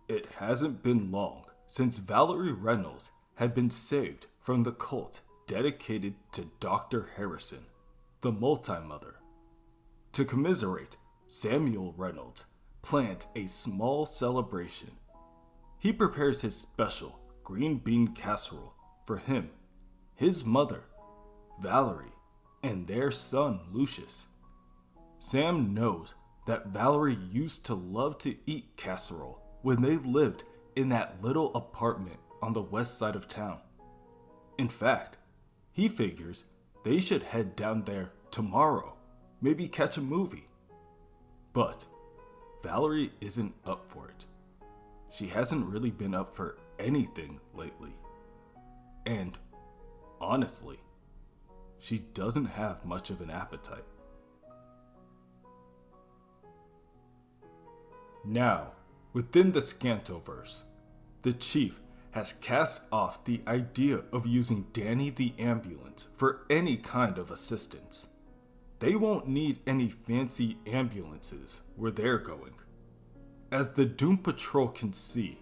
It hasn't been long since Valerie Reynolds had been saved from the cult dedicated to Dr. Harrison, the multi-mother. To commiserate, Samuel Reynolds planned a small celebration. He prepares his special green bean casserole for him, his mother, Valerie, and their son, Lucius. Sam knows that Valerie used to love to eat casserole when they lived in that little apartment on the west side of town. In fact, he figures they should head down there tomorrow, maybe catch a movie. But Valerie isn't up for it. She hasn't really been up for anything lately. And honestly, she doesn't have much of an appetite. Now, within the Scantoverse, the chief has cast off the idea of using Danny the ambulance for any kind of assistance. They won't need any fancy ambulances where they're going. As the Doom Patrol can see,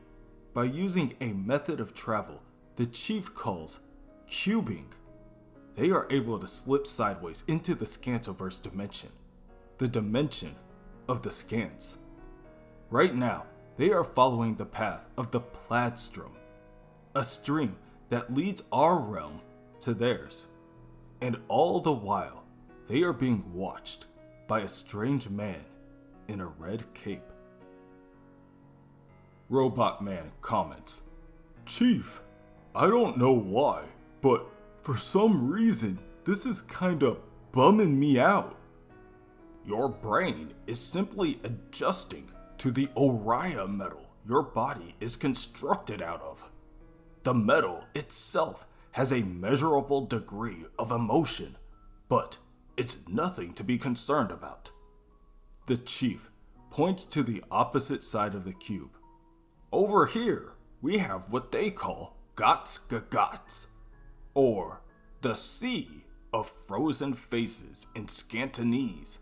by using a method of travel the chief calls cubing, they are able to slip sideways into the Scantoverse dimension, the dimension of the Scants. Right now, they are following the path of the Plaidstrom, a stream that leads our realm to theirs. And all the while, they are being watched by a strange man in a red cape. Robot Man comments, "Chief, I don't know why, but for some reason, this is kinda bumming me out." Your brain is simply adjusting to the Oriya metal your body is constructed out of. The metal itself has a measurable degree of emotion, but it's nothing to be concerned about. The chief points to the opposite side of the cube. Over here, we have what they call Gots, or the Sea of Frozen Faces in Scantonese.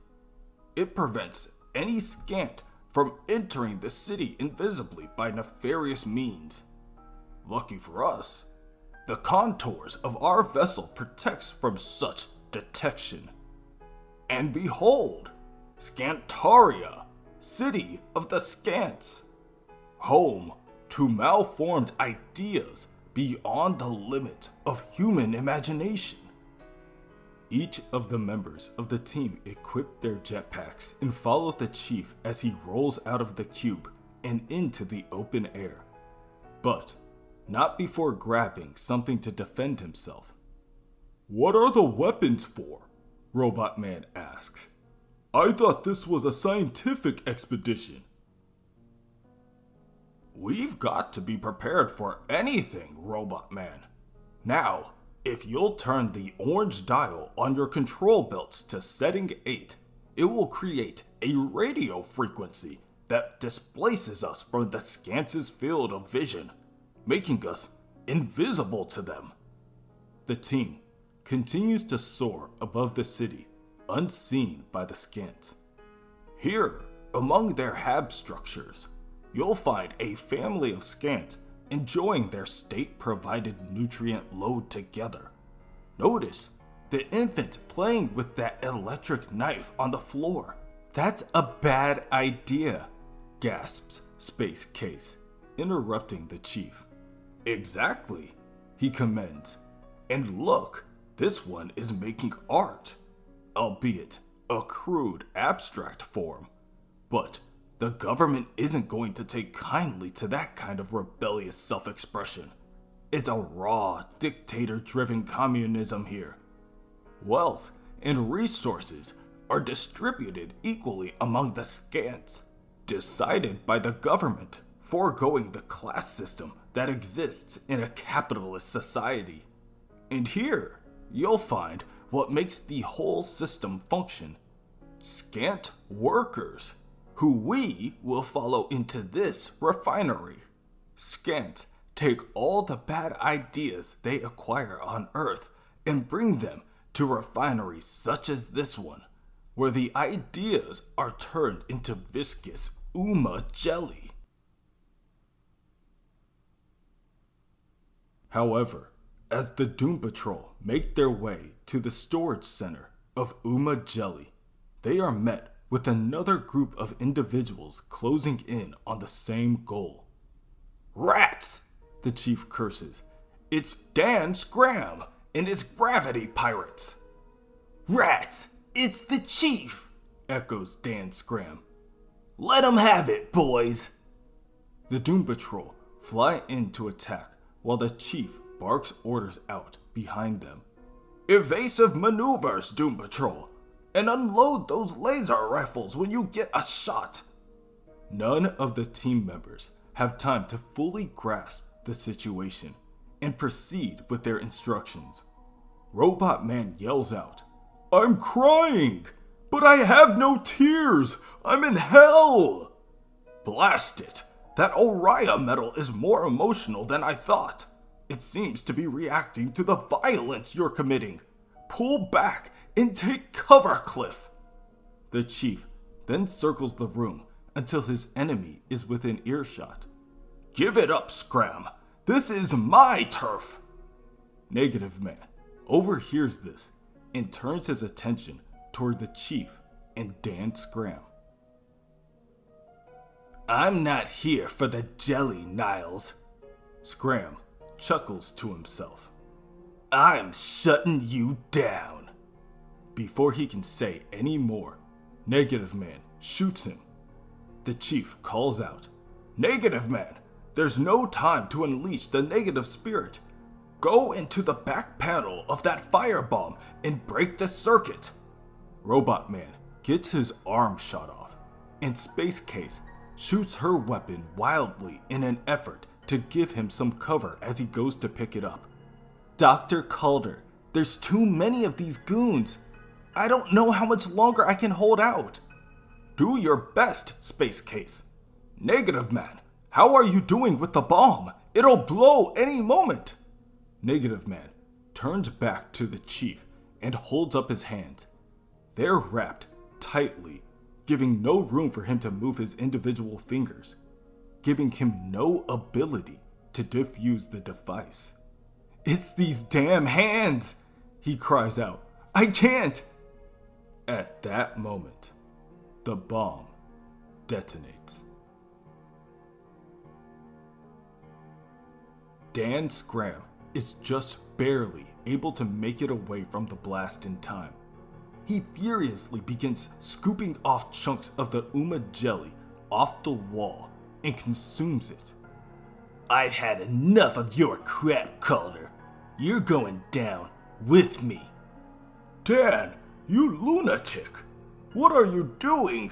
It prevents any Scant from entering the city invisibly by nefarious means. Lucky for us, the contours of our vessel protects from such detection. And behold, Scantaria, city of the Scants, home to malformed ideas beyond the limit of human imagination. Each of the members of the team equip their jetpacks and follow the chief as he rolls out of the cube and into the open air. But not before grabbing something to defend himself. "What are the weapons for?" Robot Man asks. "I thought this was a scientific expedition." "We've got to be prepared for anything, Robot Man. Now, if you'll turn the orange dial on your control belts to setting 8, it will create a radio frequency that displaces us from the Scants' field of vision, making us invisible to them." The team continues to soar above the city, unseen by the Scants. Here, among their hab structures, you'll find a family of Scants enjoying their state-provided nutrient load together. Notice the infant playing with that electric knife on the floor. "That's a bad idea," gasps Space Case, interrupting the chief. "Exactly," he commends. "And look, this one is making art, albeit a crude, abstract form. But the government isn't going to take kindly to that kind of rebellious self-expression. It's a raw, dictator-driven communism here. Wealth and resources are distributed equally among the Scants, decided by the government, foregoing the class system that exists in a capitalist society. And here, you'll find what makes the whole system function: Scant workers, who we will follow into this refinery. Scants take all the bad ideas they acquire on Earth and bring them to refineries such as this one, where the ideas are turned into viscous jelly." However, as the Doom Patrol make their way to the storage center of Uma Jelly, they are met with another group of individuals closing in on the same goal. "Rats!" the chief curses. "It's Dan Scram and his gravity pirates." "Rats! It's the chief!" echoes Dan Scram. "Let 'em have it, boys!" The Doom Patrol fly in to attack while the chief barks orders out behind them. "Evasive maneuvers, Doom Patrol, and unload those laser rifles when you get a shot." None of the team members have time to fully grasp the situation and proceed with their instructions. Robot Man yells out, "I'm crying, but I have no tears. I'm in hell." "Blast it. That Oriah metal is more emotional than I thought. It seems to be reacting to the violence you're committing. Pull back and take cover, Cliff." The chief then circles the room until his enemy is within earshot. "Give it up, Scram. This is my turf." Negative Man overhears this and turns his attention toward the chief and Dan Scram. "I'm not here for the jelly, Niles." Scram chuckles to himself. "I'm shutting you down." Before he can say any more, Negative Man shoots him. The chief calls out, "Negative Man, there's no time to unleash the negative spirit. Go into the back panel of that firebomb and break the circuit." Robot Man gets his arm shot off, and Space Case shoots her weapon wildly in an effort to give him some cover as he goes to pick it up. "Dr. Caulder, there's too many of these goons. I don't know how much longer I can hold out." "Do your best, Space Case." "Negative Man, how are you doing with the bomb? It'll blow any moment." Negative Man turns back to the chief and holds up his hands. They're wrapped tightly, giving no room for him to move his individual fingers, giving him no ability to defuse the device. "It's these damn hands!" he cries out. "I can't!" At that moment, the bomb detonates. Dan Scram is just barely able to make it away from the blast in time. He furiously begins scooping off chunks of the Uma jelly off the wall and consumes it. "I've had enough of your crap, Caulder. You're going down with me." "Dan, you lunatic! What are you doing?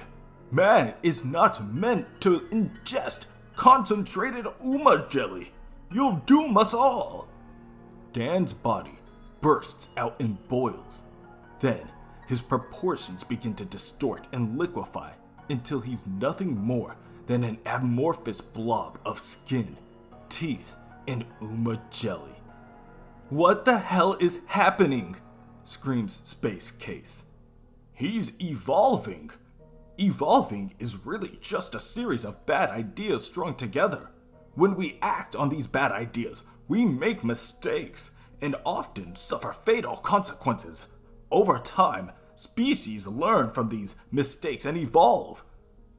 Man is not meant to ingest concentrated Uma jelly. You'll doom us all." Dan's body bursts out in boils. Then, his proportions begin to distort and liquefy until he's nothing more than an amorphous blob of skin, teeth, and Uma jelly. "What the hell is happening?" screams Space Case. "He's evolving. Evolving is really just a series of bad ideas strung together. When we act on these bad ideas, we make mistakes and often suffer fatal consequences. Over time, species learn from these mistakes and evolve.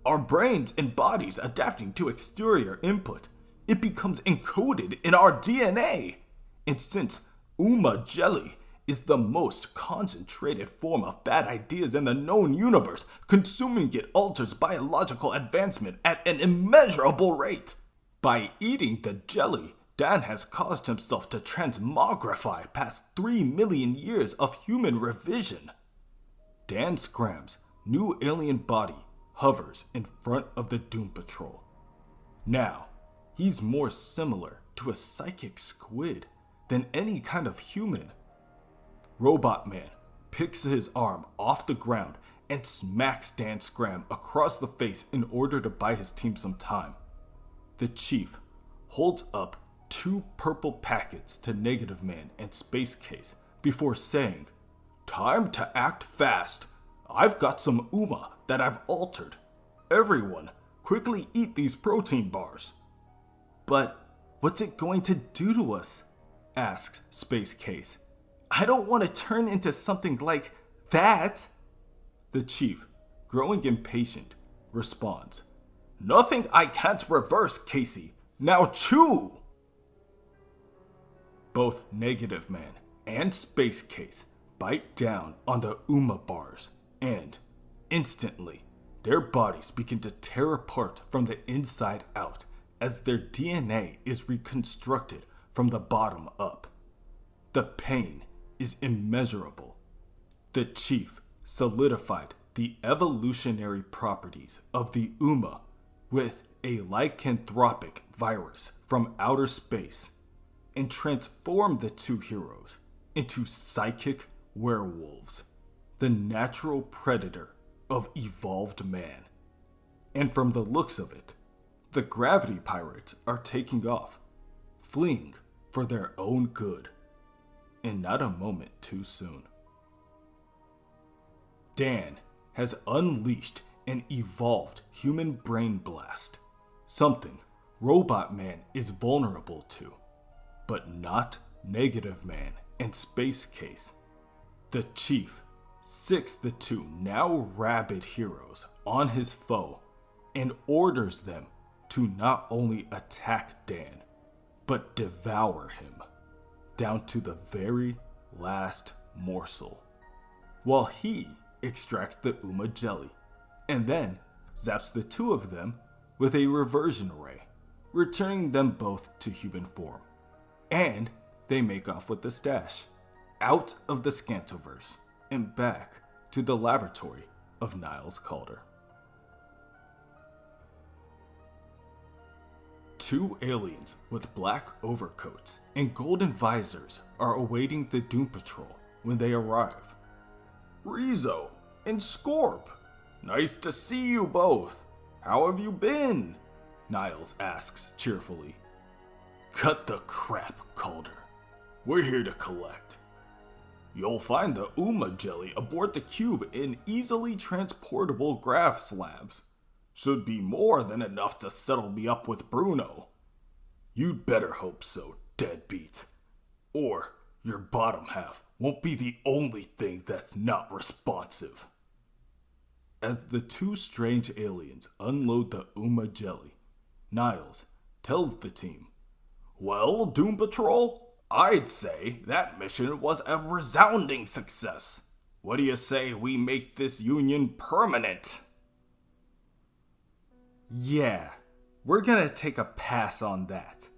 Our brains and bodies adapting to exterior input, it becomes encoded in our DNA. And since Uma jelly is the most concentrated form of bad ideas in the known universe, consuming it alters biological advancement at an immeasurable rate. By eating the jelly, Dan has caused himself to transmogrify past 3 million years of human revision." Dan Scram's new alien body hovers in front of the Doom Patrol. Now, he's more similar to a psychic squid than any kind of human. Robot Man picks his arm off the ground and smacks Dan Scram across the face in order to buy his team some time. The chief holds up 2 purple packets to Negative Man and Space Case before saying, "Time to act fast. I've got some Uma that I've altered. Everyone, quickly eat these protein bars." "But what's it going to do to us?" asks Space Case. I don't want to turn into something like that. The chief, growing impatient, responds, Nothing I can't reverse, Casey. Now chew! Both Negative Man and Space Case bite down on the Uma bars, and instantly, their bodies begin to tear apart from the inside out as their DNA is reconstructed from the bottom up. The pain is immeasurable. The chief solidified the evolutionary properties of the Uma with a lycanthropic virus from outer space and transformed the two heroes into psychic werewolves, the natural predator of evolved man. And from the looks of it, the gravity pirates are taking off, fleeing for their own good, and not a moment too soon. Dan has unleashed an evolved human brain blast, something Robot Man is vulnerable to, but not Negative Man and Space Case. The chief sicks the two now rabid heroes on his foe and orders them to not only attack Dan, but devour him, down to the very last morsel, while he extracts the Uma jelly, and then zaps the two of them with a reversion ray, returning them both to human form. And they make off with the stash, out of the Scantoverse, and back to the laboratory of Niles Caulder. Two aliens with black overcoats and golden visors are awaiting the Doom Patrol when they arrive. Rizzo and Scorp, nice to see you both. How have you been? Niles asks cheerfully. Cut the crap, Caulder. We're here to collect. You'll find the Uma jelly aboard the cube in easily transportable grav slabs. Should be more than enough to settle me up with Bruno. You'd better hope so, deadbeat. Or your bottom half won't be the only thing that's not responsive. As the two strange aliens unload the Uma jelly, Niles tells the team, Well, Doom Patrol, I'd say that mission was a resounding success. What do you say we make this union permanent? Yeah, we're gonna take a pass on that.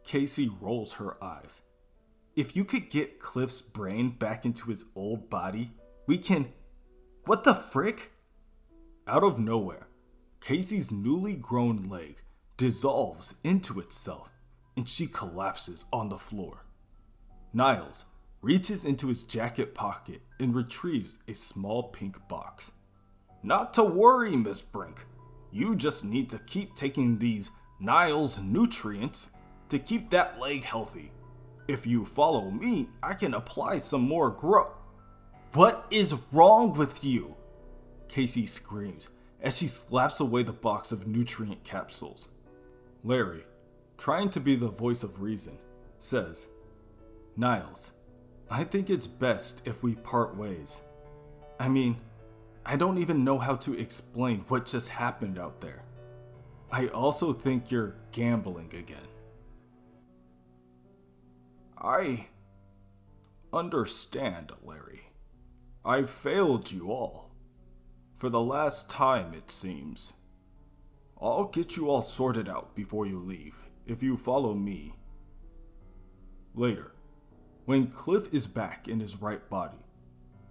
Casey rolls her eyes. If you could get Cliff's brain back into his old body, we can... What the frick? Out of nowhere, Casey's newly grown leg dissolves into itself, and she collapses on the floor. Niles reaches into his jacket pocket and retrieves a small pink box. Not to worry, Miss Brink. You just need to keep taking these Niles nutrients to keep that leg healthy. If you follow me, I can apply some more growth. What is wrong with you? Casey screams as she slaps away the box of nutrient capsules. Larry, trying to be the voice of reason, says, Niles, I think it's best if we part ways. I mean, I don't even know how to explain what just happened out there. I also think you're gambling again. I understand, Larry. I've failed you all. For the last time, it seems. I'll get you all sorted out before you leave, if you follow me. Later, when Cliff is back in his right body,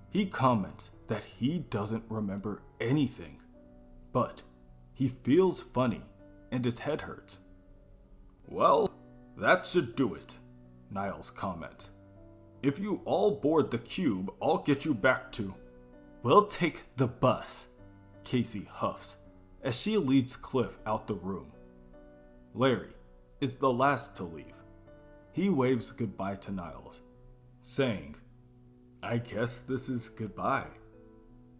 he comments that he doesn't remember anything, but he feels funny and his head hurts. Well, that should do it, Niles comments. If you all board the cube, I'll get you back to... We'll take the bus, Casey huffs as she leads Cliff out the room. Larry is the last to leave. He waves goodbye to Niles, saying, I guess this is goodbye.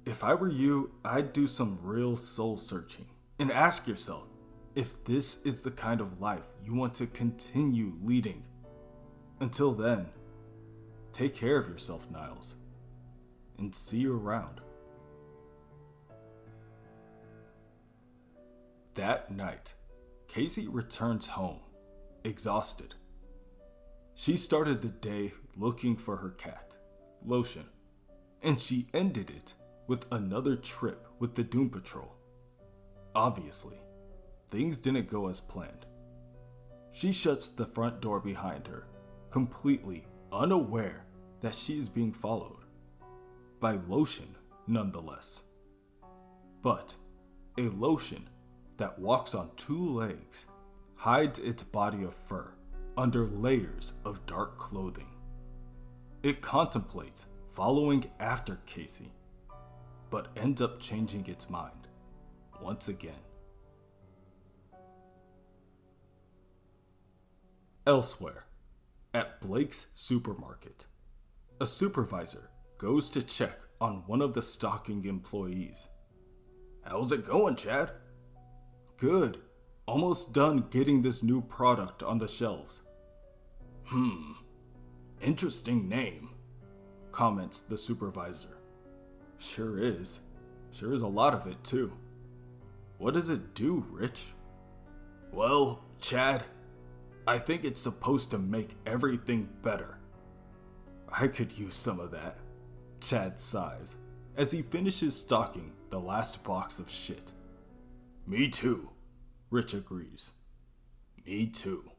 If I were you, I'd do some real soul searching and ask yourself if this is the kind of life you want to continue leading. Until then, take care of yourself, Niles, and see you around. That night, Casey returns home, exhausted. She started the day looking for her cat, Lotion, and she ended it with another trip with the Doom Patrol. Obviously, things didn't go as planned. She shuts the front door behind her, completely unaware that she is being followed. By Lotion, nonetheless. But a Lotion that walks on two legs hides its body of fur under layers of dark clothing. It contemplates following after Casey, but ends up changing its mind once again. Elsewhere, at Blake's supermarket, a supervisor goes to check on one of the stocking employees. "How's it going, Chad?" "Good. Almost done getting this new product on the shelves." Interesting name," comments the supervisor. Sure is. Sure is a lot of it, too. What does it do, Rich?" "Well, Chad, I think it's supposed to make everything better." "I could use some of that," Chad sighs as he finishes stocking the last box of shit. "Me too," Rich agrees. "Me too."